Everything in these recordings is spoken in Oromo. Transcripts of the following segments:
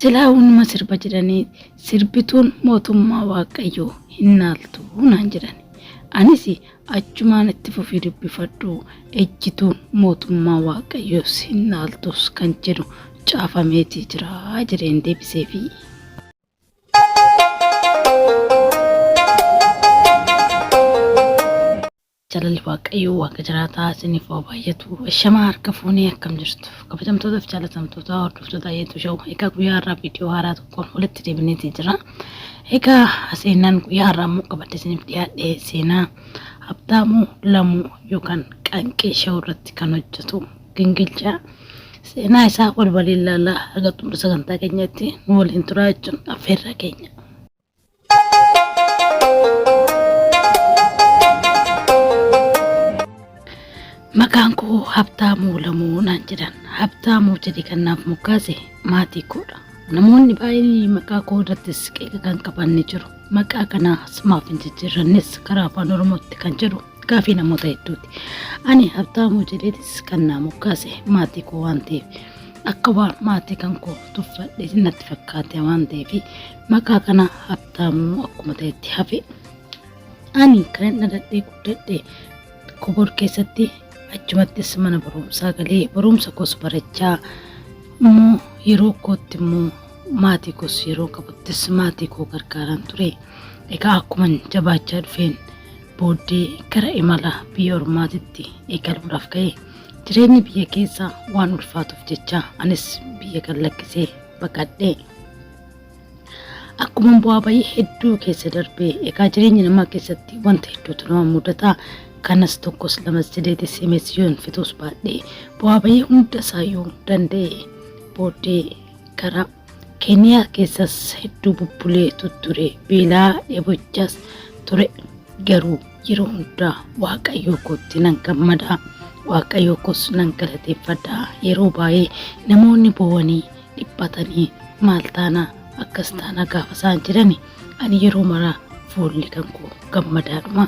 Silaawun sirba jedhanii sirbituun mootummaa waaqayyoo hin naaltu naan jedhani. Anis achumaan itti fufii dubbifadhu ejjituun mootummaa waaqayyoos hin naaltus kan jedhu caafameetii jira jedheen deebiseefi. Jaalalli waaqayyoo waaqa jiraataa isiniif haa baay'atu. Shamaa harka fuunee akkam jirtu kabajamtootaaf jaalatamtoota hordoftoota Yeetuu Showuu. Egaa guyyaa har'aa viidiyoo haaraa tokkoon walitti deebineetii jira. Egaa seenaan guyyaa har'aa immoo qabadde isiniif dhiyaadhe seenaa Habtaamuu Lamuu yookaan Qanqee Shawuu irratti kan hojjetu Gingilchaa. Seenaa isaa wal waliin ilaalaa haga xumura sagantaa keenyatti nu waliin turaa jechuun affeerraa keenya. Maqaan koo Habtaamuu Lamuu naan jedhan. Habtaamuu jedhee kanaaf moggaase maatii koodha. Namoonni baay'een maqaa koo irrattis qeeqa kan qaban ni jiru. Maqaa kanaas maaf hin jijjiirannes karaa afaan Oromootti kan jedhu gaafii namoota hedduuti. Ani Habtaamuu jedheetis kan naa moggaase maatii koo waan ta'eef akka waan maatii kan koo tuffadhe natti fakkaate waan ta'eef maqaa kana Habtaamuu akkuma ta'etti hafe. Ani kan dhaladhee guddadhe Kobor keessatti achumattis mana barumsaa galee barumsa koos barachaa immoo yeroo kootti immoo maatii koos yeroo qabuttis maatii koo gargaaran ture. Egaa akkuma jabaachaa dhufeen booddee gara imala biyya ormaatitti eegaluudhaaf ka'e. Jireenyi biyya keessaa waan ulfaatuuf jecha anis biyya kan lakkisee baqadhee akkuma bu'aa bayii hedduu keessa darbee. Egaa jireenya namaa keessatti wanta hedduutu nama mudata. Kanas tokkos lamas jedheetis himeesiyoon fituus baadhee bu'aa bayii hunda isaayyuu danda'e. Booddee karaa Keeniyaa keessas hedduu bubbulee tutture beelaa dheebochaas ture. Garuu yeroo hundaa waaqayyoo kootti nan gammada. Waaqayyoo koos nan galateeffadha. Yeroo baay'ee namoonni boo'anii dhiphatanii maal taana akkas taana gaafa isaan jedhani ani yeroo maraa fuulli kan koo gammadaadhuma.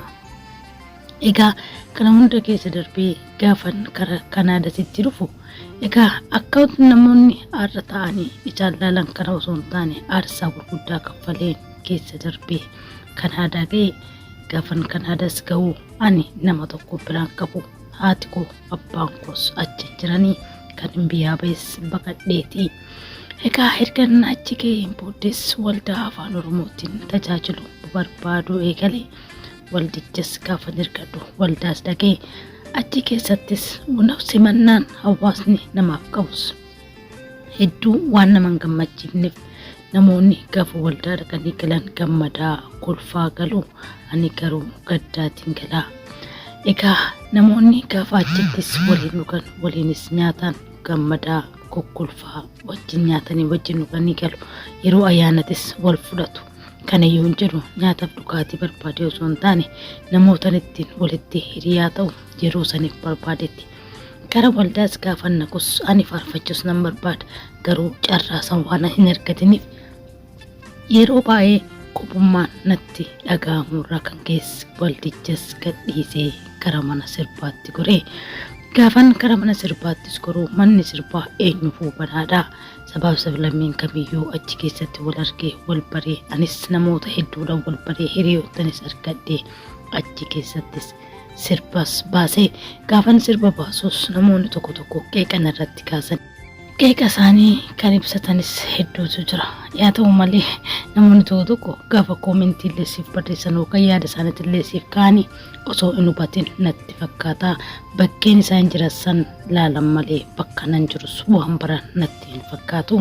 Egaa kana hunda keessa darbee gaafan karaa Kanaadaatti dhufu egaa akka namoonni har'a ta'anii ijaan laalan kana osoo hin taane aarsaa gurguddaa kaffaleen keessa darbee Kanaadaa ga'e. Gaafan Kanaadaas ga'u ani nama tokko biraan qabu haati koo abbaan koos achi jiranii kan biyyaa ba'es baqadheeti. Egaa erga achi ga'een booddees waldaa afaan Oromootiin tajaajilu barbaadu eegale. Waldichas gaafa dirqadhu waldaas dhaqee achi keessattis simannaan hawaasni namaaf qabus hedduu waan nama hin gammachiifneef namoonni gaafa waldaa dhaqanii galan gammadaa kolfaa galu. Ani garuu gaddaatiin galaa. Egaa namoonni gaafa achittis waliin dhugan waliinis nyaatan gammadaa kokkolfaa wajjin nyaatanii wajjin dhuganii galu. Yeroo ayyaanatis wal fudhatu. Kana yoo jedhu nyaataaf dhugaatii barbaade osoo hin taane namootan ittiin walitti hiriyaa ta'u yeroo saniif barbaadetti. Gara waldaas gaafa naqus ani faarfachuus nan barbaada. Garuu carraa san waan hin argatiniif yeroo baay'ee qopummaan natti dhaga'amu irraa kan keessa waldichas gadhiisee gara mana sirbaatti goree. Gaafan gara mana sirbaattis goruu manni sirbaa eenyufuu banaadha. Sabaaf sablammiin kamiyyuu achi keessatti wal argee wal baree anis namoota hedduudhaan wal baree hiriyootanis argadhee achi keessattis sirbas baasee. Gaafan sirba baasus namoonni tokko tokko qeeqan irratti kaasan. Qeeqa isaanii kan ibsatanis hedduutu jira. Yaa ta'u malee namoonni tokko tokko gaafa koomentii illee siif barreessan yookaan yaada isaaniitti illee siif kaa'anii osoo hin hubatin natti fakkaata. Bakkeen isaan jiran san laalan malee bakka nan jirus waan baran natti hin fakkaatu.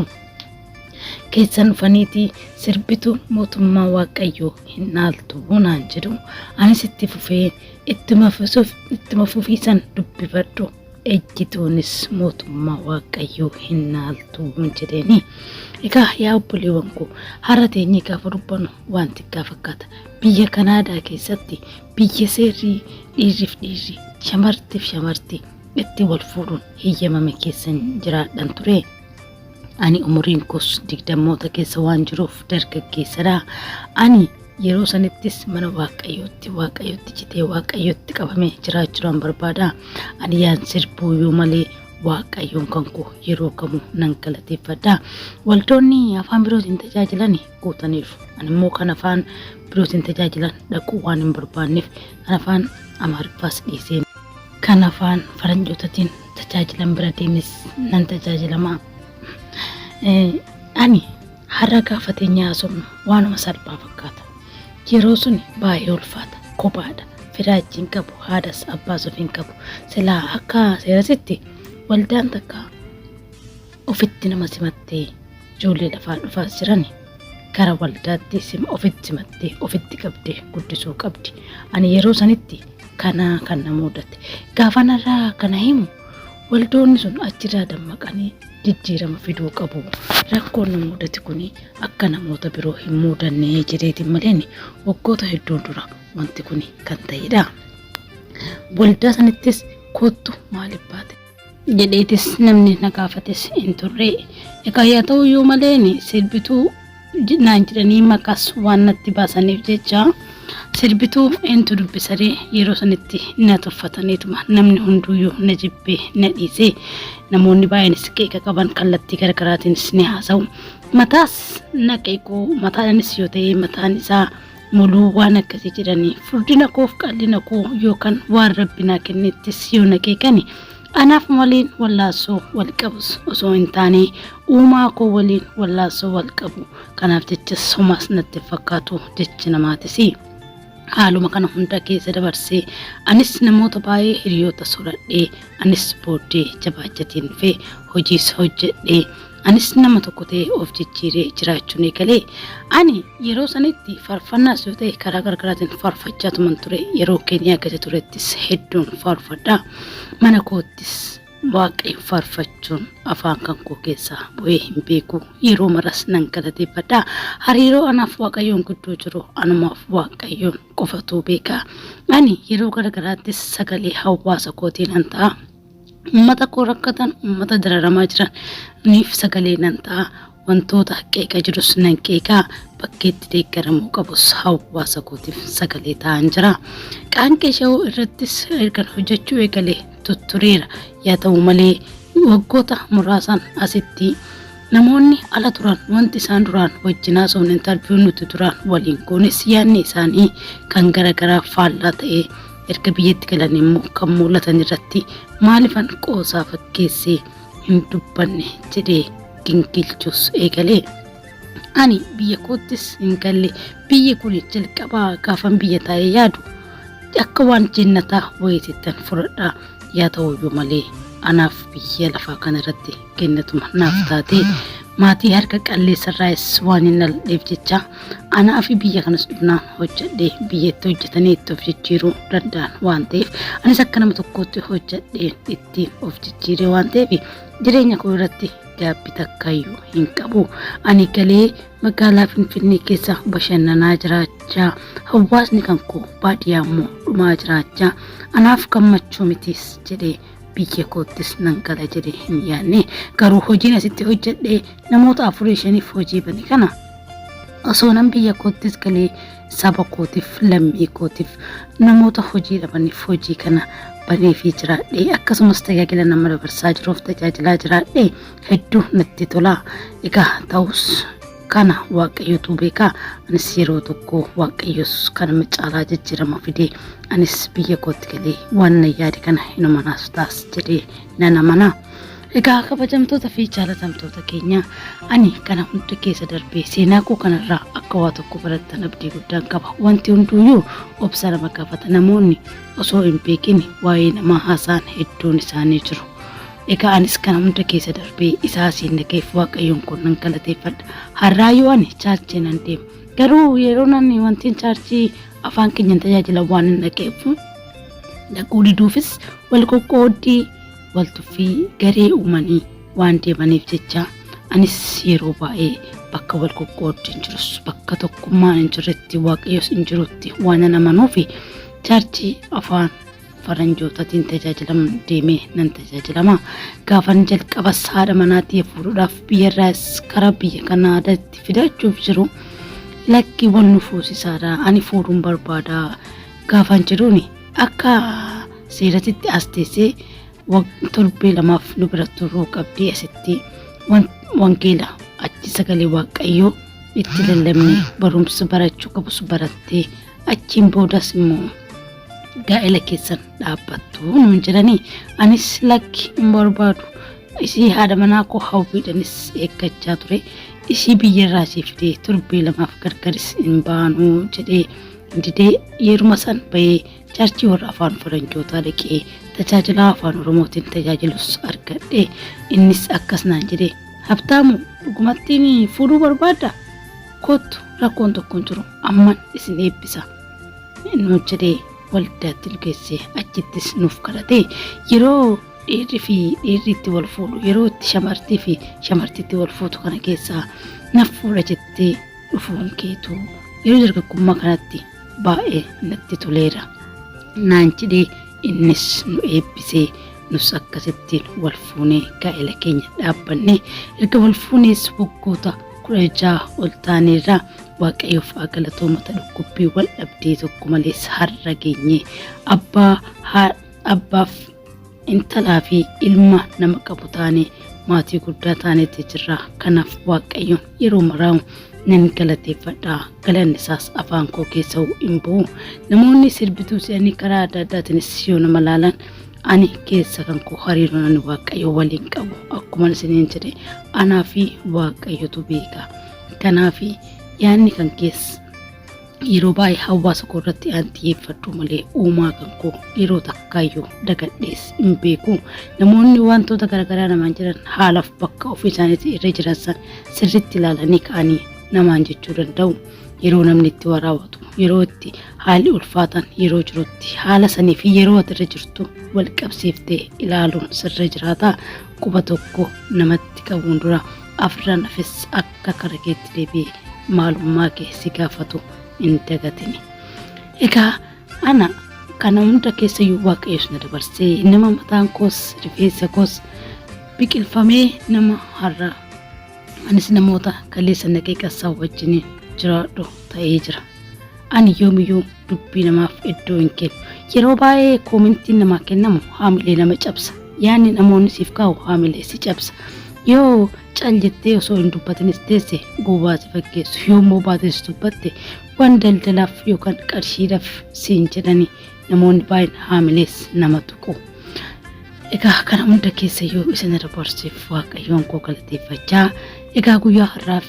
Keessan dhufaniitii sirbituun mootummaa waaqayyoo hin naaltu naan jedhu. Anis itti fufee ittuma fufiisan dubbifadhu. Ejjituunis mootummaa waaqayyoo hin naaltu jedheeni. Egaa yaa obboleewwan koo har'a teenyee gaafa dubbannu waan xiqqaa fakkaata. Biyya Kanaadaa keessatti biyya seerrii dhiirriif dhiirri shamartiif shamartii itti wal fuudhuun heeyyamame keessan jiraadhan ture. Ani umuriin koos 20 keessa waan jiruuf dargaggeessadha. Ani yeroo sanittis mana waaqayyootti citee waaqayyootti qabamee jiraachuudhaan barbaada. Ani yaan sirbuu yoo malee waaqayyoon kan koo yeroo kamuu nan galateeffadha. Waldoonni afaan birootiin tajaajilan guutaniiru. Ani immoo kan afaan birootiin tajaajilan dhaquu waan hin barbaanneef kan afaan Amaariffaas dhiiseen kan afaan Faranjootaatiin tajaajilan bira deemes nan tajaajilama. Ani har'a gaafateenya haasofnu waanuma salphaa fakkaata. Yeroo sun baay'ee ulfaata, kophaadha. Firaa wajjin qabu, haadhas abbaas ofiin qabu. Silaa akka seerasitti waldaan takka ofitti nama simattee ijoollee lafaa dhufaas jiran gara waldaatti ofitti simattee ofitti qabdee guddisuu qabdi. Ani yeroo sanitti kana kan na mudate. Gaafa narraa kana himu waldoonni sun achirraa dammaqanii jijjiirama fiduu qabu. Rakkoon na mudate kuni akka namoota biroo hin mudanne jedheetiin malee waggoota hedduun dura wanti kuni kan ta'edha. Waldaa sanittis kottu maaliif baate jedheetis namni na gaafates hin turre. Egaa yaa ta'u iyyuu malee sirbituu naan jedhanii maqas waan natti baasaniif jecha sirbituu eentu dubbisaree yeroo sanitti na tuffataniituma namni hunduuyyuu na jibbee na dhiisee namoonni baay'eenis qeeqa qaban kallattii garagaraatiinis ni haasa'u. Mataas na qeequu mataanis yoo ta'e mataan isaa muluu waan akkasii jedhanii furdina koof qallina koo yookaan waan rabbi naa kennettis yoo na qeeqani anaaf waliin wallaasoo wal qabus osoo hin taane uumaa koo waliin wallaasoo wal qabu. Kanaaf jecha somaas natti fakkaatu jechi namaatis. Haaluma kana hunda keessa dabarsee anis namoota baay'ee hiriyoota soradhee anis booddee jabaachatiin fee hojiis hojjedhee anis nama tokko ta'ee of jijjiiree jiraachuun eegalee ani yeroo sanitti faarfannaas yoo ta'e karaa gargaraatiin faarfachaa tuman ture. Yeroo Keeniyaa gadi turettis hedduun faarfadhaa. Mana koottis waaqayyo faarfachuun afaan kan koo keessaa bu'ee hin beeku. Yeroo maras nan galateeffadha. Hariiroo anaaf waaqayyoon gidduu jiru anumaaf waaqayyoon qofatu beeka. Ani yeroo garagaraattis sagalee hawaasa kootiin nan ta'a. Uummata koo rakkatan, uummata dararamaa jiran niif sagalee nan ta'a. Wantoota qeeqa jirus nan qeeqaa. Bakkeetti deeggaramuu qabus hawaasa kootiif sagalee ta'an jira. Qaanqee shawuu irrattis ergan hojjechuu eegalee tuttureera. Yaa ta'u malee waggoota muraasan asitti namoonni ala turan wanti isaan duraan wajjin haasofne intarviiyuu nuti turan waliin kunis yaadni isaanii kan garagaraa faallaa ta'ee erga biyyatti galan immoo kan mul'atan irratti maalifan qoosaa fakkeessee hin dubbanne jedhee gingilchus eegalee. Ani biyya koottis hin galle. Biyyi kun jalqabaa gaafan biyya taa'ee yaadu akka waan jannataa wayiittan fudhadhaa. Yaa ta'u iyyuu malee anaaf biyya lafaa kanarratti kennatuma naaf taatee maatii harka qalleessarraas waan hin dhalleef jecha anaa fi biyya kanas dhufnaan hojjedhee biyyatti hojjetanii itti of jijjiiruu danda'an waan ta'eef anis akka nama tokkootti hojjedhee itti of jijjiiree waan ta'eef jireenya koo irratti gaabbii takkaayyuu hin qabu. Ani galee magaalaa Finfinnee keessa bashannanaa jiraachaa hawaasni kan koo baadiyyaa immoo dhumaa jiraachaa anaaf gammachuu mitis jedhee biyya koottis nan gala jedhee hin yaadne. Garuu hojiin asitti hojjedhee namoota 4-5 hojii bane kana osoo nan biyya koottis galee saba kootiif lammii kootiif namoota hojii dhabaniif hojii kana banee fi jiraadhee akkasumas tajaajila nama dabarsaa jiruuf tajaajilaa jiraadhee hedduu natti tola. Egaa ta'us kana waaqayyotu beeka. Anis yeroo tokko waaqayyos kana caalaa jijjiirama fidee anis biyya kootti galee waan na yaade kana hinuma naaf taas jedhee nan amana. Egaa kabajamtoota fi jaalatamtoota keenya ani kana hunda keessa darbee seenaa koo kanarraa akka waa tokko barattan abdii guddaan qaba. Wanti hunduuyyuu obsa nama gaafata. Namoonni osoo hin beekin waa'ee namaa haasaan hedduun isaanii jiru. Egaa anis kana hunda keessa darbee isaa siin dhageef waaqayyoon kun nan galateeffadha. Har'aayyuu ani chaarchii nan deema. Garuu yeroo namni wantiin chaarchii afaan keenyan tajaajila waan hin dhageef dhaquu diduufis wal qoqqooddii waltuffii garee uumanii waan deemaniif jecha anis yeroo baay'ee bakka wal qoqqooddi hin jirus bakka tokkummaan hin jirretti waaqayyos hin jirutti waan nan amanuufi chaarchii afaan Faranjootaatiin tajaajilaman deemee nan tajaajilama. Gaafan jalqaba haadha manaatii fuudhuudhaaf biyyarraas karaa biyya Kanaadaatti fidachuuf jiru lakki wal nufuusisaadha. Ani fuudhuun barbaada gaafan jedhuuni akka seeratitti as teessee torbee lamaaf nu bira turuu qabdii asitti wangeela achi sagalee waaqayyoo itti lallabne barumsa barachuu qabus barattee achiin boodas immoo gaa'ela keessan dhaabbattu nuun jedhanii anis lakki hin barbaadu isii haadha manaa koo hawwiidhanis eeggachaa ture isii biyyarraa ishee fidee torbee lamaaf gargaris hin baanuu jedhee didee yeruma san bahee charchii warra afaan faranjootaa dhaqee tajaajila afaan oromootiin tajaajilus argadhe innis akkas naan jedhee habtaamu dhugumattiin fuudhuu barbaadda kottu rakkoon tokko hin jiru amman isin eebbisa nuun jedhee waldaatti geessee achittis nuuf kadhatee yeroo dhiirri fi dhiirriitti wal fuudhu yeroo itti shamartii fi shamartiitti wal fuutu kana keessaa naf fuudha jettee dhufuun keetu yeroo dargaggummaa kanatti baay'ee natti toleera naan jedhee innis nu eebbisee nus akkasittiin wal fuunee gaa'ela keenya dhaabbanne erga wal fuunees waggoota 16 ol taaneerra waaqayyoof galatoomata dhukkubbii wal dhabdee tokko malees har'a geenye abbaaf intalaa fi ilma nama qabu taane maatii guddaa taanetti jirra kanaaf waaqayyoon yeroo maraa'u nan galateeffadha galanni isaas afaan koo keessa hin bu'u namoonni sirbituu se'anii karaa adda addaatiinis yoo nama laalan ani keessa kan koo hariiroo ani waaqayyo waliin qabu akkuma isiniin jedhe anaa fi waaqayyotu beeka kanaaf yaanni kan keessa yeroo baay'ee hawaasa koo irratti aan xiyyeeffadhu malee uumaa kan koo yeroo takkaayyuu dagadhees hin beeku namoonni wantoota garaagaraa namaan jiran haalaaf bakka ofii isaaniitti irra jiran san sirriitti ilaalanii ka'anii namaan jechuu danda'u yeroo namni itti waraabatu yeroo itti haalli ulfaatan yeroo jirutti haala sanii fi yeroo ati irra jirtu wal qabsiiftee ilaaluun sirra jiraata quba tokko namatti qabuun dura afran afes akka kara keetti deebi'ee maalummaa kee si gaafatu hin dagatini egaa ana kana hunda keessayyuu waaqayyoos na dabarsee nama mataan koos rifeensa koos biqilfamee nama har'a anis namoota kaleessa naqee qassaa wajjin jiraadhu ta'ee jira ani yoomiyyuu dubbii namaaf iddoo hin kennu yeroo baay'ee koomentiin namaa kennamu haamilee nama cabsa yaanni namoonni siif kaa'u haamilee si cabsa yoo cal jettee osoo hin dubbatinis teesse gowwaa si fakkeessu yoommoo baates dubbatte waan daldalaaf yookaan qarshiidhaaf siin jedhanii namoonni baay'een haamilees nama tuqu egaa kana hunda keessayyuu isin dabarseef waaqayyoon koo galateeffachaa egaa guyyaa har'aaf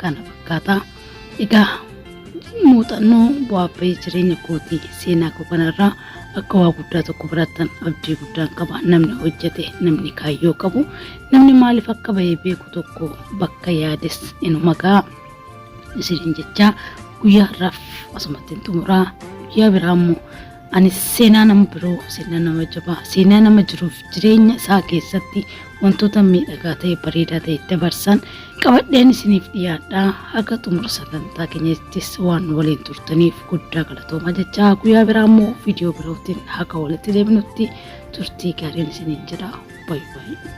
kana fakkaata egaa muuxannoo bu'aa bahii jireenya kootii seenaa koo kanarraa akka waa guddaa tokko barattan abdii guddaan qaba namni hojjete namni kaayyoo qabu namni maaliif akka bahee beeku tokko bakka yaades inuma ga'a isiniin jecha guyyaa har'aaf asumatti xumuraa guyyaa biraammoo ani seenaa nama biroo seenaa nama jabaa seenaa nama jiruuf jireenya isaa keessatti wantoota miidhagaa ta'e bareedaa ta'e dabarsan qabadheen isiniif dhiyaadhaa haga xumura sagantaa keenyattis waan waliin turtaniif guddaa galatooma jechaa guyyaa biraammoo viidiyoo birootiin haga walitti deebinutti turtii gaariin isiniin jedha baay'ee